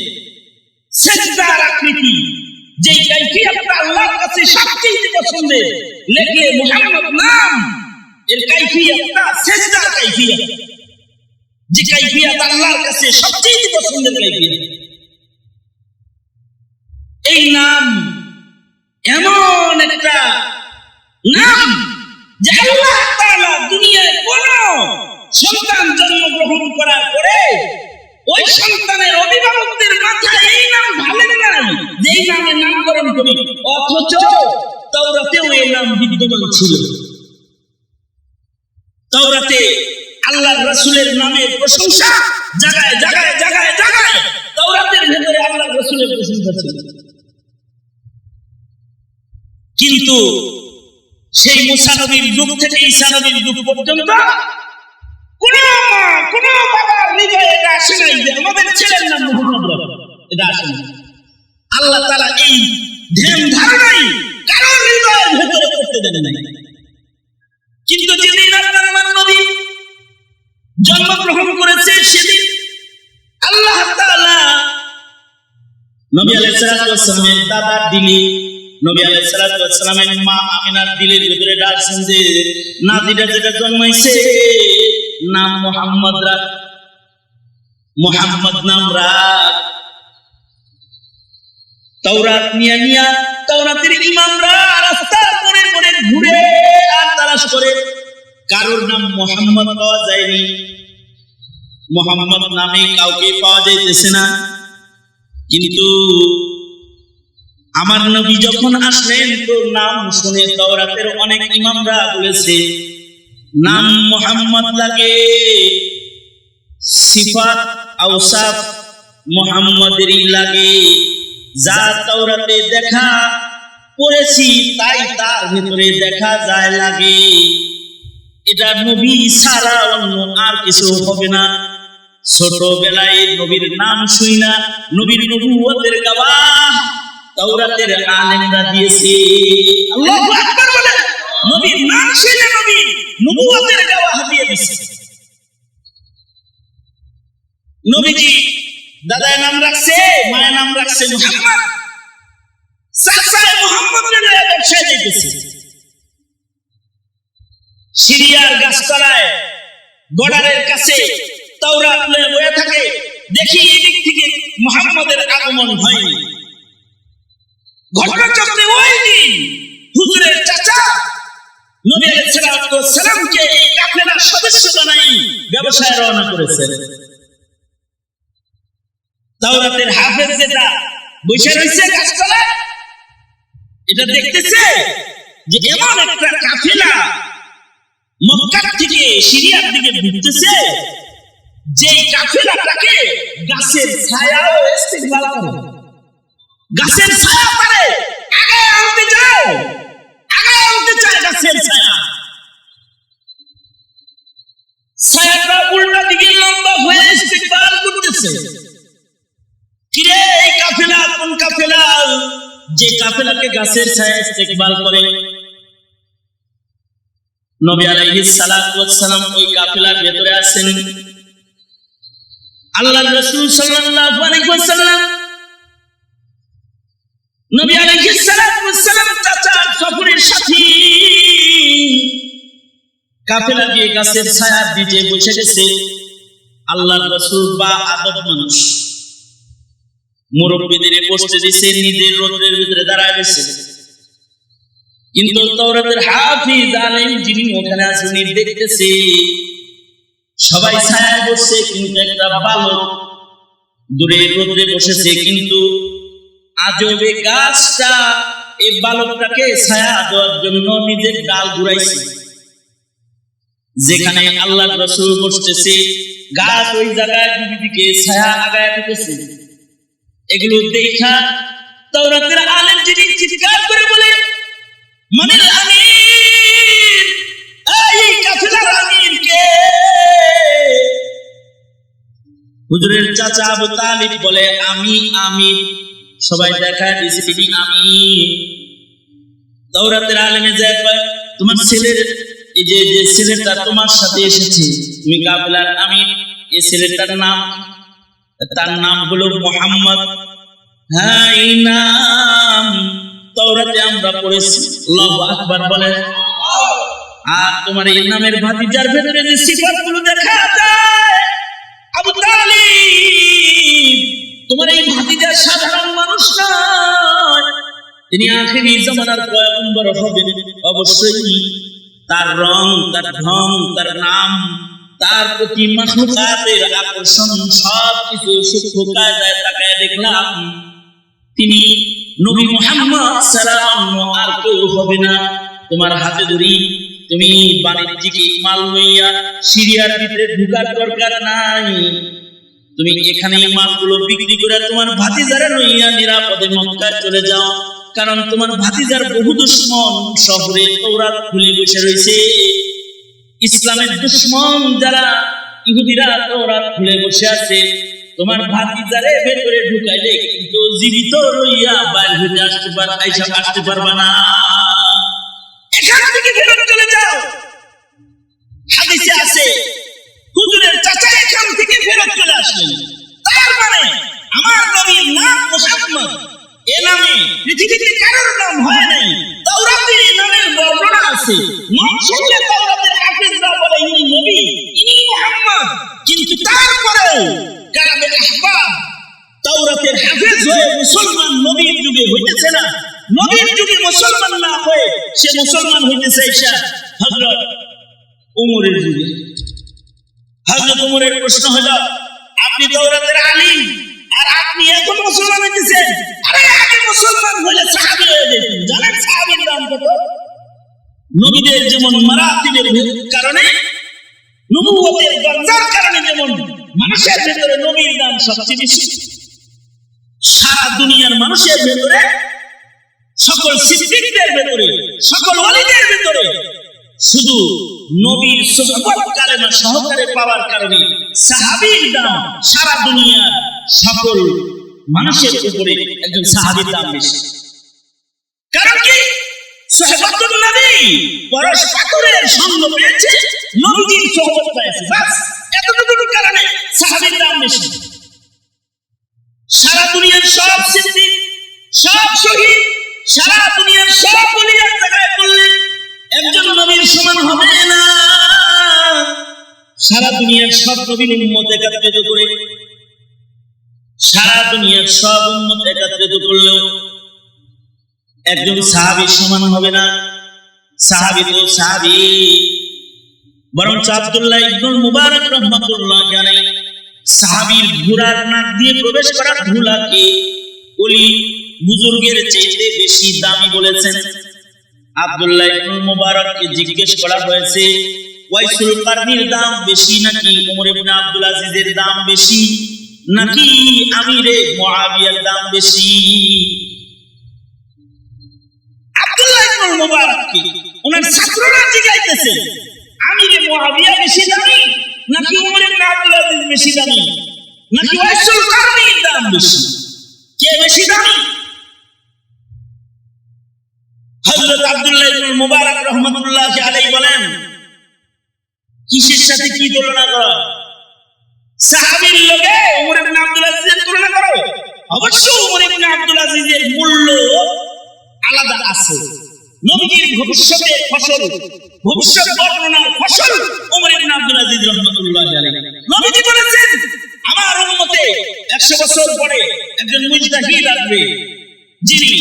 সেজদার আকৃতি, যেই কাইফিয়তটা আল্লাহর কাছে সবচেয়ে পছন্দের। লিখলে মুহাম্মদ নাম, এর কাইফিয়তটা সেজদার কাইফিয়ত, যে কাইফিয়ত আল্লাহর কাছে সবচেয়ে পছন্দের কাইফিয়ত। এই নাম এমন একটা নাম যে আল্লাহ তাআলা দুনিয়ায় কোন সন্তান জন্মগ্রহণ করার পরে ওই সন্তানের অভিভাবকদের মাথায় এই নাম ঢালেন নাই, যেই নামে নামকরণ করি, অথচ তাওরাতেও এই নাম বিদ্যমান ছিল। তাওরাতে আল্লাহর রাসূলের নামের প্রশংসা জায়গায় জায়গায় জায়গায় জায়গায়, তাওরাতের ভেতরে আল্লাহর রাসূলের প্রশংসা ছিল। কিন্তু সেই মুসা নবীর যুগ থেকে ঈসা নবীর যুগ পর্যন্ত কোন মা কোন বাবার হৃদয়ে এটা আসে নাই যে আমাদের ছেলের নাম মুহাম্মদ, এটা আসে না। আল্লাহ তাআলা এই ধ্যান ধারণাই কারোর হৃদয়ের ভেতরে করতে দেন নাই। কিন্তু যেদিন আমার নবী জন্মগ্রহণ করেছে, সেদিন আল্লাহ তাআলা নবী আলাইহিস সালাতু ওয়াস সালামের দাদার দিলে, নবী আলাইহিস সালাতু ওয়াস সালামের মা আমিনার দিলের ভিতরে ডাকছেন যে নাতিটা যেটা জন্মাইছে নাম মুহাম্মদ রাখ, মুহাম্মদ নাম রাখ। তাওরাত নিয়া নিয়া তাওরাতের ইমামরা রাস্তা করে করে ঘুরে আর তালাশ করে, কারোর নাম মুহাম্মদ পাওয়া যায়নি। মুহাম্মদ নামে কাউকে পাওয়া যাইতেছে না। কিন্তু আমার নবী যখন আসলেন তো নাম শুনে তাওরাতের অনেক ইমামরা বলেছে নাম মুহাম্মদ লাগে, সিফাত আওসাফ মুহাম্মাদেরই লাগে। যা তাওরাতে দেখা পড়েছি তাই তার ভিতরে দেখা যায় লাগে। এটা নবী ছাড়া অন্য আর কিছু হবে না। ছোটবেলায় নবীর নাম শুই না, নবীর নবুয়তের গাওয়াহ তাওরাতের আলেমরা দিয়েছে। আল্লাহু আকবার বলে নবীর নাম শুনে নবী নবুয়তের গাওয়াহ দিয়ে দিয়েছে। নবীজি দাদার নাম রাখছে, মায়ের নাম রাখছে মুহাম্মদ, চাচায় মুহাম্মদের ব্যবসায় যেতেছে। সিরিয়ার গাছতলায় বর্ডারের কাছে তাওরাত লয়ে বসে থাকে, দেখি এদিক থেকে মুহাম্মদের আগমন হয়নি। ঘটনাচক্রে ওই দিন হুজুরের চাচা নবী আলাইহিস সালামকে কাফেলার সদস্য বানাই ব্যবসায় রওনা করেছেন। তাওরাতের হাফেজ যেটা বসে রয়েছে গাছতলায়, এটা দেখতেছে যে এমন একটা কাফেলা মক্কা থেকে সিরিয়ার দিকে ঢুকতেছে, যে কাফেলাটাকে গাছের ছায়াও ইস্তেকবাল করে, গাছের ছায়া পারে আগে আনতে চায়, আগে আনতে চায় গাছের ছায়া। ছায়াটা উল্টা দিকে লম্বা হয়ে ইস্তেকবাল করতেছে। কিরে এই কাফেলা কোন কাফেলা? যে কাফেলাকে গাছের ছায়া ইস্তেকবাল করে। নবী আলাইহিস সালাতু ওয়াস সালাম ওই কাফেলার ভেতরে আছেন। আল্লাহর রাসূল সাল্লাল্লাহু আলাইহি ওয়াসাল্লাম নবী আলাইহিস সালাতু ওয়াস সালাম চাচা সফরের সাথী কাফেলা দিয়ে গাছের ছায়ার নিচে বসে গেছে। আল্লাহর রাসূল বা আদব মানুষ, মুরব্বিদের বসতে দিয়েছে, নিজের রোদের ভিতরে দাঁড়ায় গেছে। কিন্তু তাওরাতের হাফিজ আলেম যিনি ওখানে আছেন দেখতেছে সবাই ছায়ায় বসছে, কিন্তু একটা বালক দূরে রোদে বসেছে। কিন্তু আজবে গাছটা এই বালকটাকে ছায়া দেওয়ার জন্য নিজের ডাল ঘুরাইছে। যেখানে আল্লাহর রাসূল বসতেছে গাছ ওই জায়গায় দিকে ছায়া আগায় দিতেছে। এগুলো দেখা তাওরাতের আলেম যিনি চিৎকার করে বলে, মানিল আমির, এই কাফেলার আমির কে? হুজুরের চাচা আবু তালিব বলে আমি আমির। সবাই দেখায় দিয়েছে তিনি আমির। তাওরাতের আলেমে যায় তোমার ছেলের এই যে ছেলেটা তোমার সাথে এসেছে, তুমি কাফেলার আমির, এই ছেলেটার নাম, তার নাম হলো মুহাম্মদ। হ্যাঁ এই নাম তাওরাতে আমরা পড়েছি। আল্লাহু আকবার বলে। আর তোমার এই নামের ভাতিজার ভেতরে যে সিফাতগুলো দেখা যায়, আবু তালিব তোমার এই ভাতিজা সাধারণ মানুষ নয়, তিনি আখিরি জামানার পয়গম্বর হবেন। অবশ্যই তার রং, তার ঢং, তার নাম, তার প্রতি মাখলুকাতের আকর্ষণ সবকিছু সূক্ষ্ম কায়দায় তাকায় দেখলাম তিনি নবী মুহাম্মদ সাল্লাল্লাহু আর কেউ হবে না। তোমার হাতে ধরি, তুমি বাণিজ্যিক মাল লইয়া সিরিয়ার ভিতরে ঢুকার দরকার নাই। তুমি এখানেই মালগুলো বিক্রি করে তোমার ভাতিজারে লইয়া নিরাপদে মক্কায় চলে যাও। কারণ তোমার ভাতিজার বহু দুশমন শহরে তাওরাত খুলে বসে রয়েছে। ইসলামের দুশমন যারা ইহুদিরা তাওরাত খুলে বসে আছে, তোমার ভাতিজারে ভেতরে ঢুকাইলে কিন্তু জীবিত রইয়া বাইরে হইতে আসতে পারবা না। এখান থেকে ফেরত চলে যাও। হাদিসে আছে হুজুরের চাচা এখান থেকে ফেরত চলে আসলেন। তার মানে আমার নবীর নাম মুহাম্মদ, এ নামে পৃথিবীতে কারোর নাম হয় নাই। তাওরাতে এই নামের বর্ণনা আছে। নাম শুনলে তাওরাতের হাফেজরা বলে ইনি নবী, ইনি মুহাম্মদ। কিন্তু তারপরেও কারাবে আহবাব তাওরাতের হাফেজ হয়ে মুসলমান নবীর যুগে হইতেছে না। নবীর যুগে মুসলমান না হয়ে সে মুসলমান হইতেছে ঈসা হযরত উমরের যুগে। হযরত উমরের প্রশ্ন হলো, আপনি তাওরাতের আলিম, আর আপনি এখন মুসলমান হইতেছেন। আরে আগে মুসলমান হলে সাহাবী হয়ে যেতেন। জানেন সাহাবীর দাম কত? নবীদের যেমন মারাতিবের কারণে, নবুয়তের দরজার কারণে যেমন মানুষের ভেতরে নবীর দাম সবচেয়ে বেশি, সারা দুনিয়ার মানুষের ভেতরে, সকল সিদ্দিকদের ভেতরে, সকল ওয়ালিদের ভেতরে শুধু নবীর সুহবত কালেমা সহকারে পাওয়ার কারণে সাহাবীর দাম সারা দুনিয়ার সকল মানুষের উপরে একজন সাহাবীর দাম বেশি। কারণ কি? সুহবতুল নবী, পরস্পরের সঙ্গ পেয়েছে, নবীর সুহবত পেয়েছে, বাস এতটুকু কারণে সাহাবীর দাম বেশি। সারা দুনিয়ার সব সিদ্দিক, সব শহীদ, সারা দুনিয়ার সব ওলিয়ার জায়গায় বললে একজন নবীর সমান হবে না। সারা দুনিয়ার সব নবীর উম্মত একত্রিত করে, সারা দুনিয়ার সব উম্মত একত্রিত করলেও একজন সাহাবীর সমান হবে না। সাহাবী তো সাহাবী, বরং আব্দুল্লাহ ইবনুল মুবারক রাহমাতুল্লাহ আলাইহি সাহাবীর ঘোড়ার নাক দিয়ে প্রবেশ করা ধুলাকে ওলি বুজুর্গের চাইতে বেশি দামি বলেছেন। আব্দুল্লাহ ইবনুল মুবারককে জিজ্ঞেস করা হয়েছে, ওয়াইসুল কারনির দাম বেশি নাকি ওমর ইবনে আব্দুল আজিজের দাম বেশি, নাকি আমিরে মুআবিয়ার দাম বেশি? আব্দুল্লাহ ইবনুল মুবারককে ওনার ছাত্ররা জিজ্ঞাসা, আমিরে মুআবিয়া বেশি দামি নাকি ওমর ইবনে আব্দুল আজিজ বেশি দামি, নাকি ওয়াইসুল কারনির দাম বেশি? কে বেশি দামি? হযরত আব্দুল্লাহ ইবনুল মুবারক রাহমাতুল্লাহ আলাইহি বলেন, কিসের সাথে কি তুলনা করো? সাহাবীর লগে ওমর ইবনে আব্দুল আজিজের তুলনা করো? অবশ্যই ওমর ইবনে আব্দুল আজিজের মূল্য আলাদা আছে। নবীর ভবিষ্যতের ফসল, ভবিষ্যৎ বর্ণনার ফসল ওমর ইবনে আব্দুল আজিজ রাহমাতুল্লাহ আলাইহি। নবীজি বলেছেন, আমার উম্মতে 100 বছর পরে একজন মুজতাহিদ আসবে, যিনি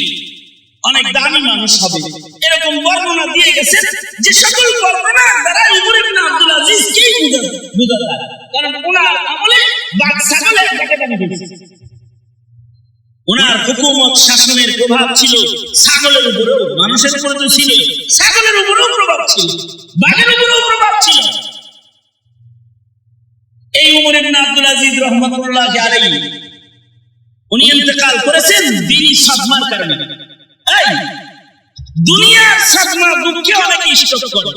অনেক দামি মানুষ হবে। এরকম বর্ণনা দিয়ে গেছেন যে সকল বর্ণনা দ্বারা ওমর ইবনে আব্দুল আজিজকেই বোঝা যায়, কারণ ওনার আমলে বাঘ ছাগলের ডাকাডাকি হয়েছে। ওনার হুকুমত শাসনের প্রভাব ছিল ছাগলের উপরেও, মানুষের উপরে তো ছিল, ছাগলের উপরেও প্রভাব ছিল, বাঘের উপরেও প্রভাব ছিল। এই ওমর ইবনে আব্দুল আজিজ রাহমাতুল্লাহ আলাইহি উনি ইন্তেকাল করেছেন দ্বীনি সাদমার কারণে। এই দুনিয়ার সাদমা দুঃখে অনেকে স্টপ করে,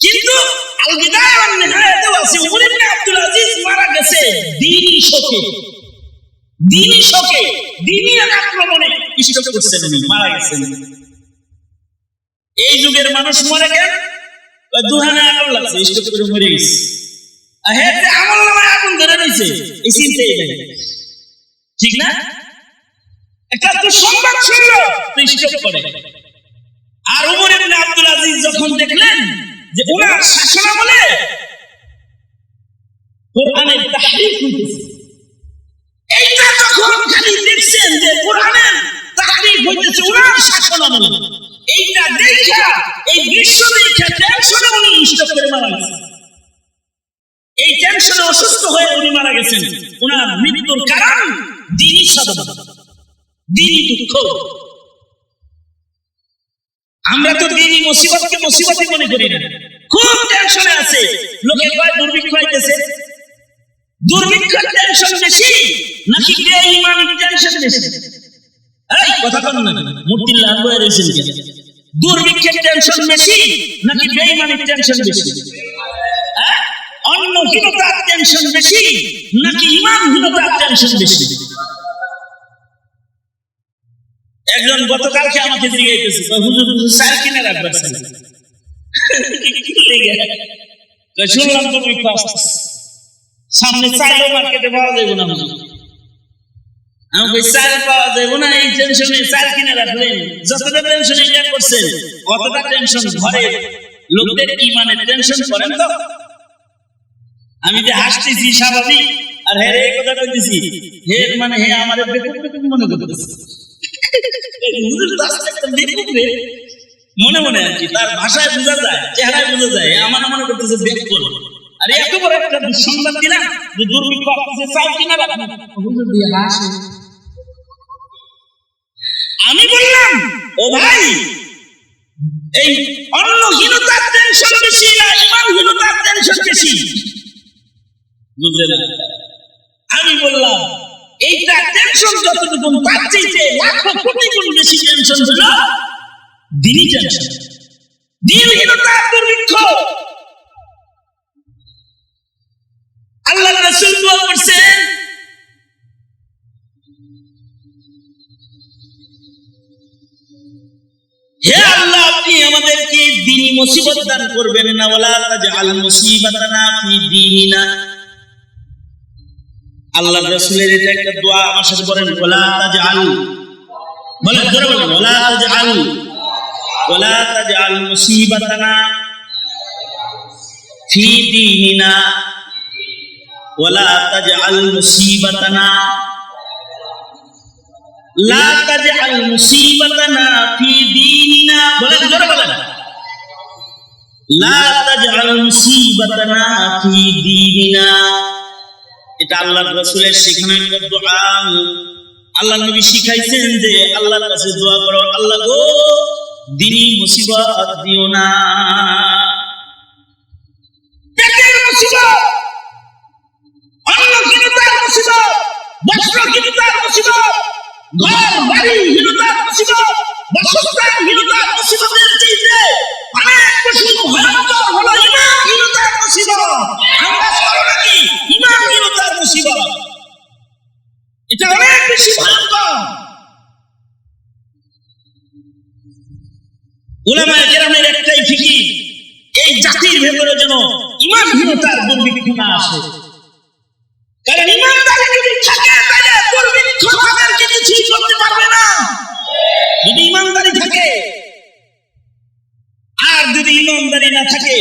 কিন্তু আল বিদায়া ওয়ান নিহায়াতে আছে ওমর ইবনে আব্দুল আজিজ মারা গেছে দ্বীনি শোকে, দ্বীনি শোকে, দ্বীনি আক্রমণে স্টপ করছেন, উনি মারা গেছেন। এই যুগের মানুষ মরে কেন? দুহানে আগুন লাগছে, স্টপ করে মরে গেছে। আমল নামায় আগুন ধরে রয়েছে, এই চিন্তাই নাই, ঠিক না? একটা দুঃসংবাদ শুনলো তো স্টপ করে। আর ওমর ইবনে আব্দুল আজিজ যখন দেখলেন যে ওনার শাসনামলে কোরআনের তাহরিফ হইতেছে, এইটা যখন খালি দেখছেন যে কোরআনের তাহরিফ হইতেছে ওনার শাসনামলে, এইটা দেখা, এই দৃশ্য দেখা টেনশনে উনি স্টপ করে মারা গেছেন। এই টেনশনে অসুস্থ হয়ে উনি মারা গেছেন। ওনার মৃত্যুর কারণ দ্বীনি সাদমা, দ্বীনি দুঃখ। আমরা তো দ্বীনি মুসিবতকে মুসিবতই মনে করি না, খুব টেনশনে আছে। লোকে কয় দুর্ভিক্ষ হইতেছে, দুর্ভিক্ষের টেনশন বেশি নাকি বেঈমানের টেনশন বেশি? এই কথা বল না, মূর্তি লাল হয়ে রয়েছেন কেন? দুর্ভিক্ষের টেনশন বেশি নাকি বেঈমানের টেনশন বেশি? অন্নহীনতার টেনশন বেশি নাকি ঈমানহীনতার টেনশন বেশি? একজন গতকালকে আমাকে জিজ্ঞেস করেছে, হুজুর চাল কিনে রাখবেন, শুনলাম তুমি সামনে চাইলেও মার্কেটে পাওয়া যাবে না, আমাকে চাল পাওয়া যাবে না, এই টেনশনে চাল কিনে রাখলেন। যতটা টেনশন এটা করছেন, অতটা টেনশন ঘরের লোকদের ঈমানের টেনশন করেন তো? আমি যে হাসতেছি স্বাভাবিক, আর হ্যাঁ এই কথা বলতেছি, হে মানে হে আমাদের বেকুব বেকুব মনে করতেছে, মনে মনে আর কি, তার ভাষায় বোঝা যায়, চেহারায় বোঝা যায়, আমার মনে করতেছে বেকুব। আরে এত বড় একটা দুঃসংবাদ দিলাম যে দুর্ভিক্ষ আসছে, চাও কিনা রাখুন। হুজুর দিয়ে হাসে। আমি বললাম ও ভাই, এই অন্নহীনতার টেনশন বেশি না ইমানহীনতার টেনশন বেশি? বুঝলেন? আমি বললাম এইটা টেনশন যতটুকু তার চাইতে লাখো কোটি গুণ বেশি টেনশন হলো দিনই টেনশন, দিনহীনতার দুর্ভিক্ষ। আল্লাহ রাসূল দোয়া করছেন, হে আল্লাহ আপনি আমাদেরকে দ্বীনি মুসিবত দান করবেন না, ওয়ালা তাজআল মুসিবাতানা ফি দীনিনা। আল্লাহ রাসূলের এটা একটা দোয়া, আমার সাথে বলেন ওয়ালা তাজআল, বলেন জোরে বলেন ওয়ালা তাজআল মুসিবাতানা ফি দীনিনা ওয়ালা তাজআল মুসিবাতানা লা তাজআল মুসিবাতানা ফি দীনিনা। বলেন জোরে বলেন লা তাজআল মুসিবাতানা ফি দীনিনা। এটা আল্লাহর রাসূলের শেখানো একটা দোয়া। আল্লাহ নবী শিখাইছেন যে আল্লাহর কাছে দোয়া করো, আল্লাহ গো দ্বীনি মুসিবত দিও না, পেটের মুসিবত, অন্নহীনতার মুসিবত, বস্ত্রহীনতার মুসিবত, ঘর বাড়িহীনতার মুসিবত, বাসস্থানহীনতার মুসিবতের চাইতে অনেক বেশি ভয়ঙ্কর হলো ঈমানহীনতার মুসিবত। আমরা সরো নাকি ঈমানহীনতার মুসিবত, এটা অনেক বেশি ভয়ঙ্কর। উলামায়ে কেরামের একটাই ফিকির, এই জাতির ভেতরে যেন ঈমানহীনতার দুর্ভিক্ষ না আসে। কারণ ঈমানদারি যদি থাকে তাহলে দুর্ভিক্ষ তাদেরকে কিছুই করতে পারবে না, যদি ঈমানদারি থাকে। আর যদি ঈমানদারি না থাকে,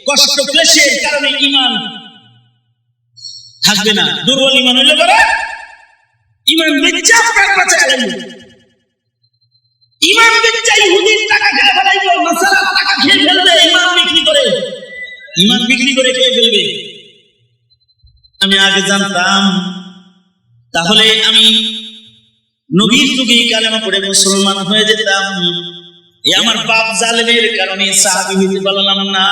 কষ্ট ক্লেশের কারণে ঈমান থাকবে না। দুর্বল ঈমান হইলে পরে ঈমান বেচ্চা প্রাণ বাঁচায় লাগবে, ঈমান বেচ্চা ইহুদির টাকা খেয়ে ফেলাইবে, নাসারার টাকা খেয়ে ফেলবে, ঈমান বিক্রি করে খেয়ে ফেলবে। আমি আগে জানতাম তাহলে আমি নবীর যুগে কালেমা পড়ে মুসলমান হয়ে যেতাম। আমার বাপ জালেমের কারণে সাহাবী হইতে পারলাম না।